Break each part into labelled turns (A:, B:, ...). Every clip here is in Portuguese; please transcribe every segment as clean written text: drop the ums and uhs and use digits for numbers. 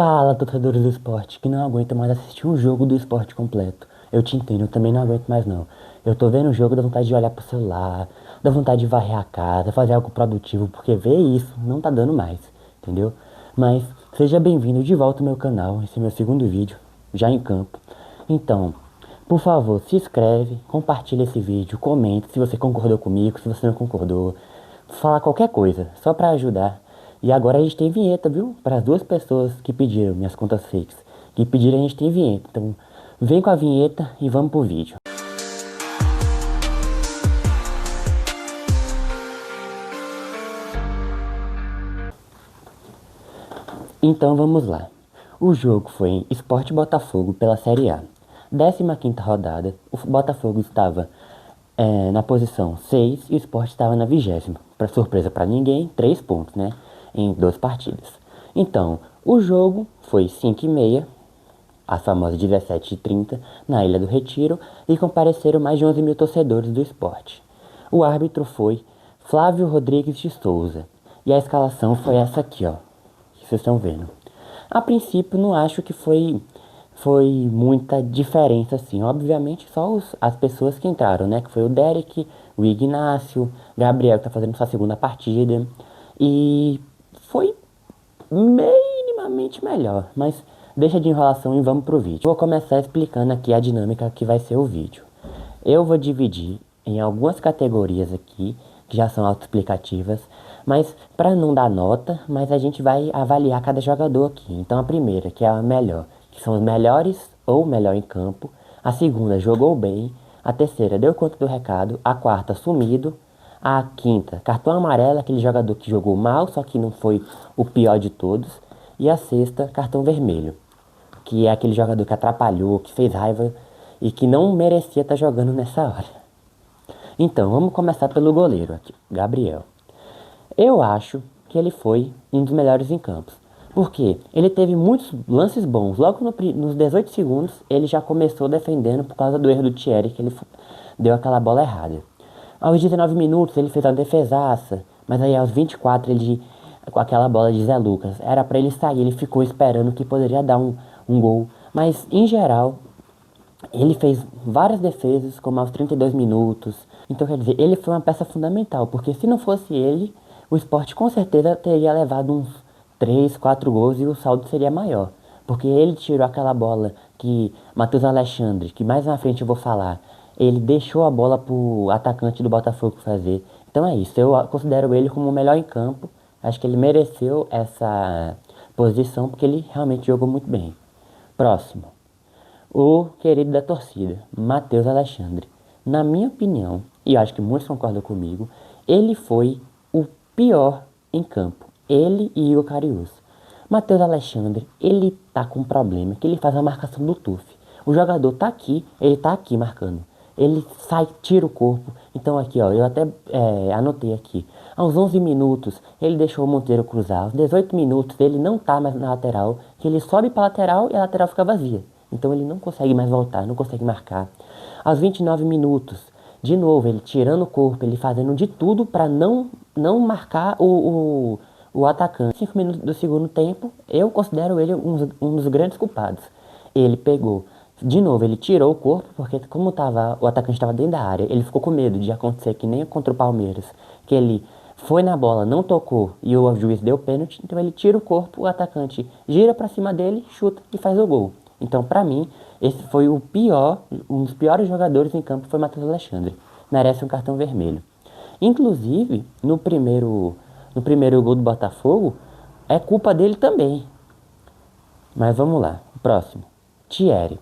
A: Fala, torcedores do esporte, que não aguentam mais assistir um jogo do esporte completo. Eu te entendo, eu também não aguento mais não. Eu tô vendo o jogo, dá vontade de olhar pro celular, dá vontade de varrer a casa, fazer algo produtivo, porque ver isso não tá dando mais, entendeu? Mas seja bem-vindo de volta ao meu canal, esse é meu segundo vídeo, já em campo. Então, por favor, se inscreve, compartilha esse vídeo, comente se você concordou comigo, se você não concordou, fala qualquer coisa, só pra ajudar. E agora a gente tem vinheta, viu? Para as duas pessoas que pediram, minhas contas fakes, que pediram a gente tem vinheta. Então, vem com a vinheta e vamos pro vídeo. Então vamos lá. O jogo foi em Sport Botafogo pela Série A. 15ª rodada, o Botafogo estava na posição 6 e o Sport estava na 20ª. Para surpresa para ninguém, 3 pontos, né? Em 2 partidas. Então, o jogo foi 5h30, as famosas 17h30, na Ilha do Retiro, e compareceram mais de 11 mil torcedores do Sport. O árbitro foi Flávio Rodrigues de Souza, e a escalação foi essa aqui, ó, que vocês estão vendo. A princípio, não acho que foi muita diferença, assim. Obviamente, só as pessoas que entraram, né? Que foi o Derek, o Ignácio, Gabriel, que tá fazendo sua segunda partida. E foi minimamente melhor, mas deixa de enrolação e vamos pro vídeo. Vou começar explicando aqui a dinâmica que vai ser o vídeo. Eu vou dividir em algumas categorias aqui, que já são autoexplicativas, mas para não dar nota, mas a gente vai avaliar cada jogador aqui. Então a primeira, que é a melhor, que são os melhores ou melhor em campo. A segunda, jogou bem. A terceira, deu conta do recado. A quarta, sumido. A quinta, cartão amarelo, aquele jogador que jogou mal, só que não foi o pior de todos. E a sexta, cartão vermelho, que é aquele jogador que atrapalhou, que fez raiva e que não merecia estar jogando nessa hora. Então, vamos começar pelo goleiro aqui, Gabriel. Eu acho que ele foi um dos melhores em campos, porque ele teve muitos lances bons. Logo nos 18 segundos, ele já começou defendendo por causa do erro do Thierry, que ele deu aquela bola errada. Aos 19 minutos ele fez uma defesaça, mas aí aos 24 ele, com aquela bola de Zé Lucas, era para ele sair, ele ficou esperando que poderia dar um gol. Mas em geral, ele fez várias defesas, como aos 32 minutos. Então quer dizer, ele foi uma peça fundamental, porque se não fosse ele, o Sport com certeza teria levado uns 3, 4 gols e o saldo seria maior. Porque ele tirou aquela bola que Matheus Alexandre, que mais na frente eu vou falar, ele deixou a bola pro atacante do Botafogo fazer. Então é isso, eu considero ele como o melhor em campo. Acho que ele mereceu essa posição porque ele realmente jogou muito bem. Próximo, o querido da torcida, Matheus Alexandre. Na minha opinião, e acho que muitos concordam comigo, ele foi o pior em campo. Ele e o Cariús. Matheus Alexandre, ele tá com um problema, que ele faz a marcação do Tuf. O jogador tá aqui, ele tá aqui marcando. Ele sai, tira o corpo. Então aqui, ó, eu até anotei aqui. Aos 11 minutos, ele deixou o Monteiro cruzar. Aos 18 minutos, ele não tá mais na lateral, que ele sobe pra lateral e a lateral fica vazia. Então ele não consegue mais voltar, não consegue marcar. Aos 29 minutos, de novo, ele tirando o corpo, ele fazendo de tudo para não marcar o atacante. 5 minutos do segundo tempo, eu considero ele um dos grandes culpados. Ele pegou, de novo, ele tirou o corpo, porque como o atacante estava dentro da área, ele ficou com medo de acontecer que nem contra o Palmeiras, que ele foi na bola, não tocou e o juiz deu pênalti, então ele tira o corpo, o atacante gira para cima dele, chuta e faz o gol. Então, para mim, esse foi o pior, um dos piores jogadores em campo foi Matheus Alexandre. Merece um cartão vermelho. Inclusive, no primeiro gol do Botafogo, é culpa dele também. Mas vamos lá, próximo. Thierry,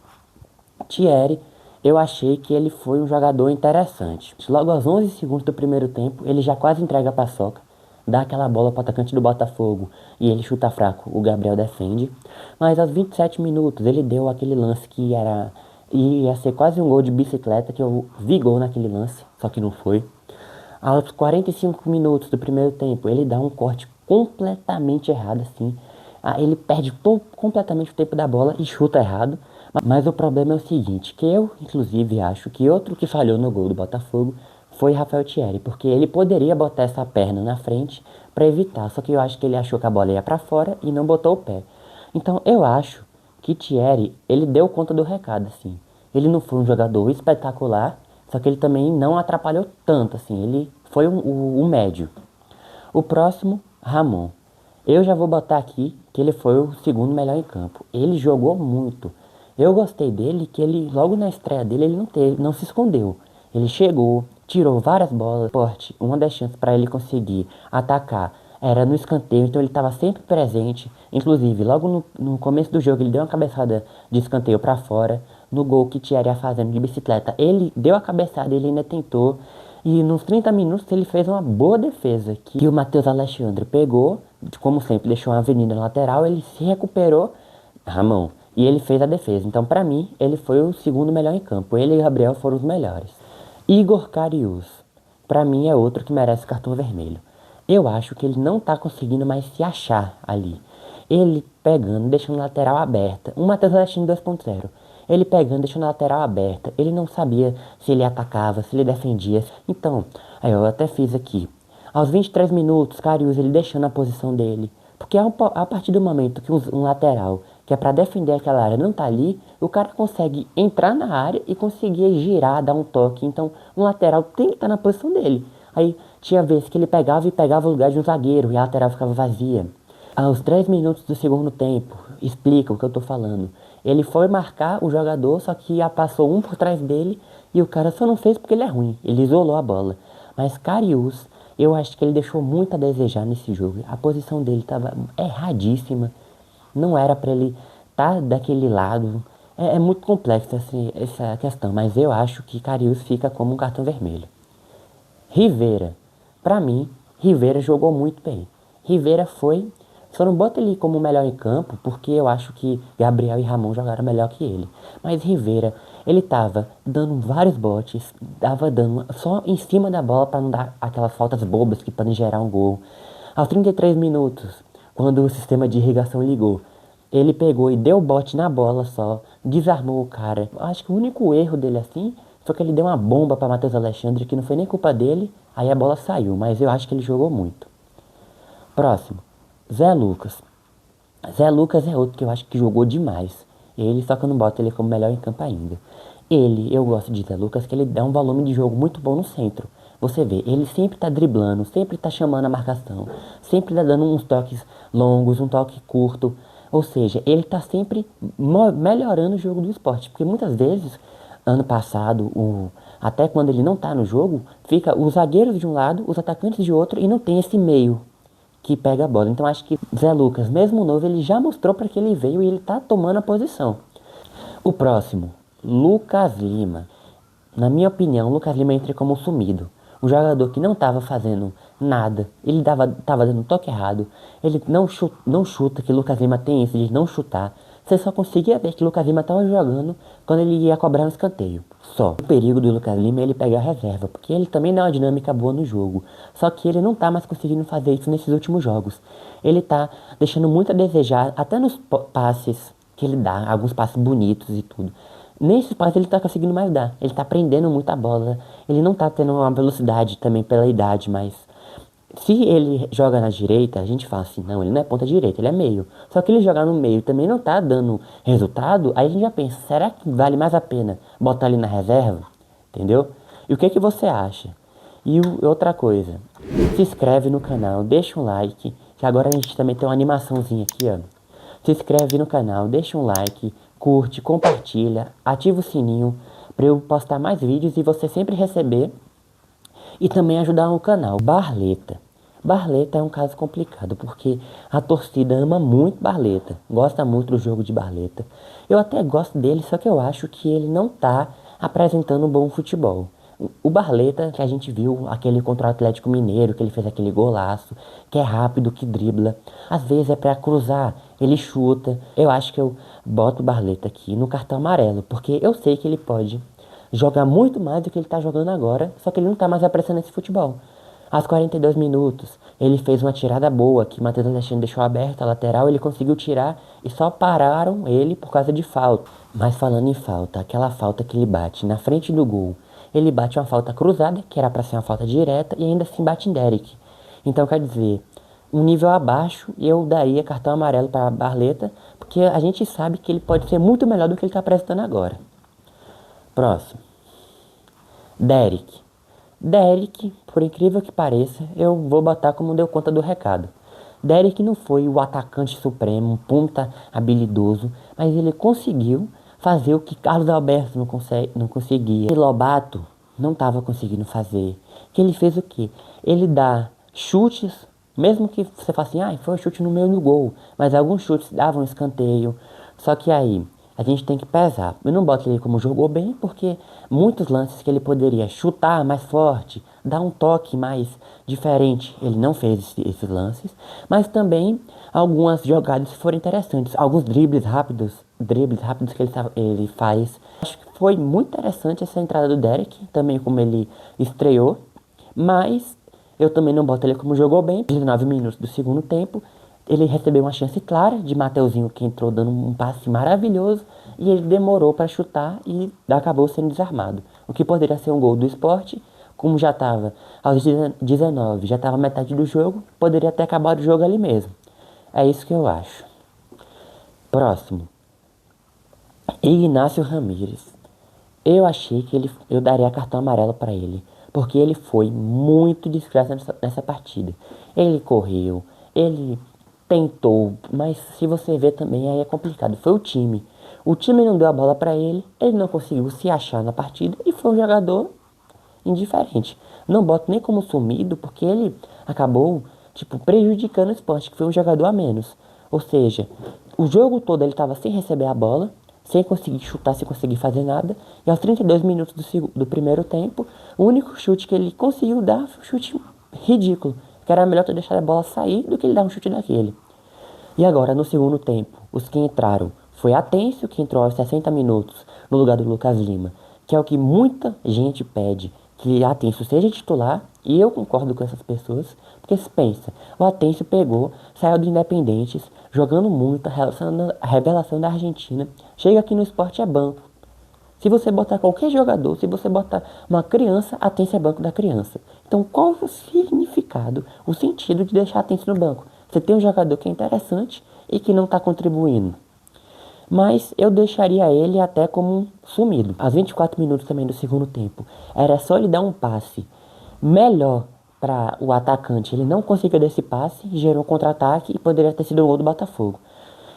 A: eu achei que ele foi um jogador interessante. Logo aos 11 segundos do primeiro tempo, ele já quase entrega a paçoca, dá aquela bola para o atacante do Botafogo e ele chuta fraco, o Gabriel defende. Mas aos 27 minutos ele deu aquele lance que ia ser quase um gol de bicicleta, que eu vi gol naquele lance, só que não foi. Aos 45 minutos do primeiro tempo, ele dá um corte completamente errado, assim. Ele perde completamente o tempo da bola e chuta errado. Mas o problema é o seguinte, que eu, inclusive, acho que outro que falhou no gol do Botafogo foi Rafael Thierry, porque ele poderia botar essa perna na frente para evitar, só que eu acho que ele achou que a bola ia para fora e não botou o pé. Então eu acho que Thierry, ele deu conta do recado, assim. Ele não foi um jogador espetacular, só que ele também não atrapalhou tanto, assim. Ele foi o médio. O próximo, Ramon. Eu já vou botar aqui que ele foi o segundo melhor em campo. Ele jogou muito. Eu gostei dele, que ele, logo na estreia dele, ele não se escondeu. Ele chegou, tirou várias bolas, forte. Uma das chances para ele conseguir atacar era no escanteio, então ele estava sempre presente. Inclusive, logo no começo do jogo, ele deu uma cabeçada de escanteio para fora. No gol que Thierry ia fazendo de bicicleta, ele deu a cabeçada, ele ainda tentou. E nos 30 minutos ele fez uma boa defesa, que o Matheus Alexandre pegou, como sempre, deixou uma avenida na lateral, ele se recuperou, Ramon, e ele fez a defesa. Então, para mim, ele foi o segundo melhor em campo. Ele e Gabriel foram os melhores. Igor Karius, para mim, é outro que merece cartão vermelho. Eu acho que ele não tá conseguindo mais se achar ali. Ele pegando, deixando a lateral aberta. Um Matheus Alexandre 2.0. Ele pegando, deixando a lateral aberta. Ele não sabia se ele atacava, se ele defendia. Então, aí eu até fiz aqui. Aos 23 minutos, Karius, ele deixando a posição dele. Porque a partir do momento que um lateral, que é para defender aquela área, não tá ali, o cara consegue entrar na área e conseguir girar, dar um toque. Então, um lateral tem que estar na posição dele. Aí, tinha vezes que ele pegava e pegava o lugar de um zagueiro e a lateral ficava vazia. Aos 3 minutos do segundo tempo, explica o que eu tô falando. Ele foi marcar o jogador, só que passou um por trás dele e o cara só não fez porque ele é ruim. Ele isolou a bola. Mas Karius, eu acho que ele deixou muito a desejar nesse jogo. A posição dele estava erradíssima. Não era para ele estar daquele lado. É muito complexa assim, essa questão, mas eu acho que Karius fica como um cartão vermelho. Rivera. Pra mim, Rivera jogou muito bem. Rivera foi. Só não boto ele como o melhor em campo, porque eu acho que Gabriel e Ramon jogaram melhor que ele. Mas Rivera, ele tava dando vários botes, tava dando só em cima da bola para não dar aquelas faltas bobas que podem gerar um gol. Aos 33 minutos, quando o sistema de irrigação ligou, ele pegou e deu bote na bola só, desarmou o cara. Acho que o único erro dele assim foi que ele deu uma bomba para Matheus Alexandre, que não foi nem culpa dele, aí a bola saiu, mas eu acho que ele jogou muito. Próximo, Zé Lucas. Zé Lucas é outro que eu acho que jogou demais. Ele, só que eu não boto ele como melhor em campo ainda. Ele, eu gosto de Zé Lucas, que ele dá um volume de jogo muito bom no centro. Você vê, ele sempre tá driblando, sempre tá chamando a marcação, sempre tá dando uns toques longos, um toque curto. Ou seja, ele tá sempre melhorando o jogo do esporte. Porque muitas vezes, ano passado, até quando ele não tá no jogo, fica os zagueiros de um lado, os atacantes de outro, e não tem esse meio que pega a bola. Então acho que Zé Lucas, mesmo novo, ele já mostrou para que ele veio e ele tá tomando a posição. O próximo, Lucas Lima. Na minha opinião, Lucas Lima entra como sumido. Um jogador que não estava fazendo nada, ele tava dando um toque errado, ele não chuta, que Lucas Lima tem isso de não chutar. Você só conseguia ver que Lucas Lima estava jogando quando ele ia cobrar um escanteio. Só. O perigo do Lucas Lima é ele pegar a reserva, porque ele também dá uma dinâmica boa no jogo. Só que ele não tá mais conseguindo fazer isso nesses últimos jogos. Ele tá deixando muito a desejar, até nos passes que ele dá, alguns passes bonitos e tudo. Nesse passe ele tá conseguindo mais dar. Ele tá prendendo muito a bola. Ele não tá tendo uma velocidade também pela idade, mas se ele joga na direita, a gente fala assim, não, ele não é ponta direita, ele é meio. Só que ele jogar no meio também não tá dando resultado, aí a gente já pensa, será que vale mais a pena botar ele na reserva? Entendeu? E o que que você acha? E outra coisa, se inscreve no canal, deixa um like, que agora a gente também tem uma animaçãozinha aqui, ó. Se inscreve no canal, deixa um like, curte, compartilha, ativa o sininho para eu postar mais vídeos e você sempre receber e também ajudar o canal. Barleta. Barleta é um caso complicado, porque a torcida ama muito Barleta, gosta muito do jogo de Barleta. Eu até gosto dele, só que eu acho que ele não tá apresentando um bom futebol. O Barleta, que a gente viu, aquele contra o Atlético Mineiro, que ele fez aquele golaço, que é rápido, que dribla. Às vezes é pra cruzar, ele chuta. Eu acho que eu boto o Barleta aqui no cartão amarelo, porque eu sei que ele pode jogar muito mais do que ele tá jogando agora, só que ele não tá mais apresentando esse futebol. Aos 42 minutos, ele fez uma tirada boa, que Matheus Alexandre deixou aberta a lateral, ele conseguiu tirar e só pararam ele por causa de falta. Mas falando em falta, aquela falta que ele bate na frente do gol, ele bate uma falta cruzada, que era para ser uma falta direta, e ainda assim bate em Derek. Então quer dizer, um nível abaixo, eu daria cartão amarelo para Barleta, porque a gente sabe que ele pode ser muito melhor do que ele está apresentando agora. Próximo. Derek. Derek, por incrível que pareça, eu vou botar como deu conta do recado. Derek não foi o atacante supremo, um ponta habilidoso, mas ele conseguiu fazer o que Carlos Alberto não conseguia. E Lobato não estava conseguindo fazer. Que ele fez o quê? Ele dá chutes, mesmo que você fale assim, ah, foi um chute no meio do gol, mas alguns chutes davam escanteio. Só que aí, a gente tem que pesar. Eu não boto ele como jogou bem, porque muitos lances que ele poderia chutar mais forte, dar um toque mais diferente, ele não fez esses lances. Mas também algumas jogadas foram interessantes. Alguns dribles rápidos que ele faz. Acho que foi muito interessante essa entrada do Derek, também como ele estreou. Mas eu também não boto ele como jogou bem. 19 minutos do segundo tempo, ele recebeu uma chance clara de Mateuzinho, que entrou dando um passe maravilhoso, e ele demorou para chutar e acabou sendo desarmado. O que poderia ser um gol do Sport, como já estava aos 19, já estava metade do jogo, poderia ter acabado o jogo ali mesmo. É isso que eu acho. Próximo. Ignacio Ramírez. Eu achei que eu daria cartão amarelo para ele, porque ele foi muito discreto nessa partida. Ele correu, ele tentou, mas se você ver também aí é complicado. Foi o time. O time não deu a bola para ele não conseguiu se achar na partida e foi um jogador indiferente. Não boto nem como sumido, porque ele acabou, tipo, prejudicando o Sport, que foi um jogador a menos. Ou seja, o jogo todo ele estava sem receber a bola, sem conseguir chutar, sem conseguir fazer nada. E aos 32 minutos do primeiro tempo, o único chute que ele conseguiu dar foi um chute ridículo. Que era melhor ter deixado a bola sair do que ele dar um chute daquele. E agora, no segundo tempo, os que entraram foi Atencio, que entrou aos 60 minutos no lugar do Lucas Lima, que é o que muita gente pede, que Atencio seja titular, e eu concordo com essas pessoas, porque se pensa, o Atencio pegou, saiu do Independentes, jogando muito, a revelação da Argentina, chega aqui no Sport é banco. Se você botar qualquer jogador, se você botar uma criança, Atencio é banco da criança. Então qual o significado, o sentido de deixar Atencio no banco? Você tem um jogador que é interessante e que não está contribuindo. Mas eu deixaria ele até como sumido. Aos 24 minutos também do segundo tempo. Era só ele dar um passe melhor para o atacante. Ele não conseguiu desse passe, gerou um contra-ataque e poderia ter sido um gol do Botafogo.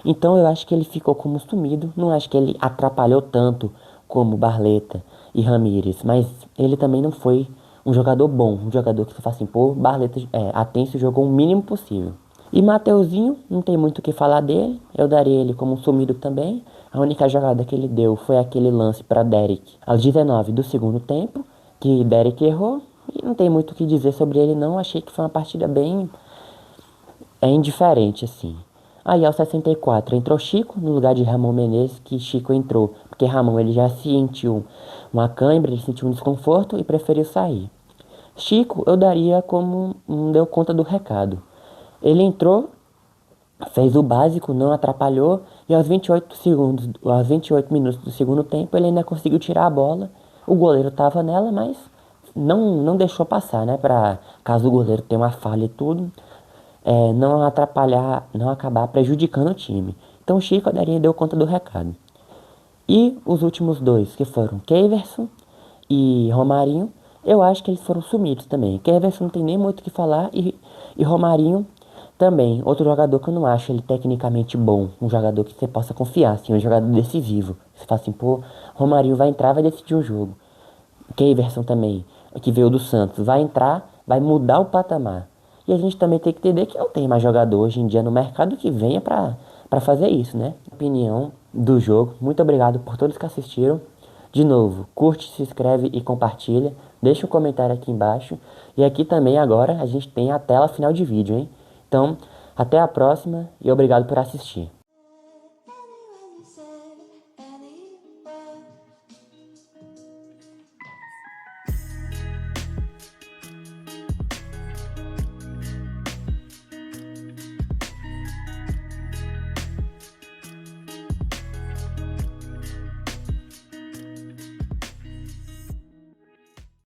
A: Então eu acho que ele ficou como sumido. Não acho que ele atrapalhou tanto como Barleta e Ramírez. Mas ele também não foi um jogador bom. Um jogador que você fala assim, pô, Barleta, Atencio jogou o mínimo possível. E Mateuzinho, não tem muito o que falar dele, eu daria ele como um sumido também. A única jogada que ele deu foi aquele lance para Derek aos 19 do segundo tempo, que Derek errou, e não tem muito o que dizer sobre ele não, achei que foi uma partida bem indiferente assim. Aí aos 64 entrou Chico no lugar de Ramon Menezes, que Chico entrou, porque Ramon ele já sentiu uma cãibra, ele sentiu um desconforto e preferiu sair. Chico eu daria como não deu conta do recado. Ele entrou, fez o básico, não atrapalhou, e aos 28 minutos do segundo tempo, ele ainda conseguiu tirar a bola. O goleiro estava nela, mas não deixou passar, né? Para caso o goleiro tenha uma falha e tudo, não atrapalhar, não acabar prejudicando o time. Então o Chico daria deu conta do recado. E os últimos dois, que foram Keverson e Romarinho, eu acho que eles foram sumidos também. Keverson não tem nem muito o que falar e Romarinho também, outro jogador que eu não acho ele tecnicamente bom, um jogador que você possa confiar, assim, um jogador decisivo. Você fala assim, pô, Romarinho vai entrar, vai decidir o jogo. Keverson também, que veio do Santos, vai entrar, vai mudar o patamar. E a gente também tem que entender que não tem mais jogador hoje em dia no mercado que venha pra fazer isso, né? Opinião do jogo. Muito obrigado por todos que assistiram. De novo, curte, se inscreve e compartilha. Deixa um comentário aqui embaixo. E aqui também agora a gente tem a tela final de vídeo, hein? Então, até a próxima e obrigado por assistir.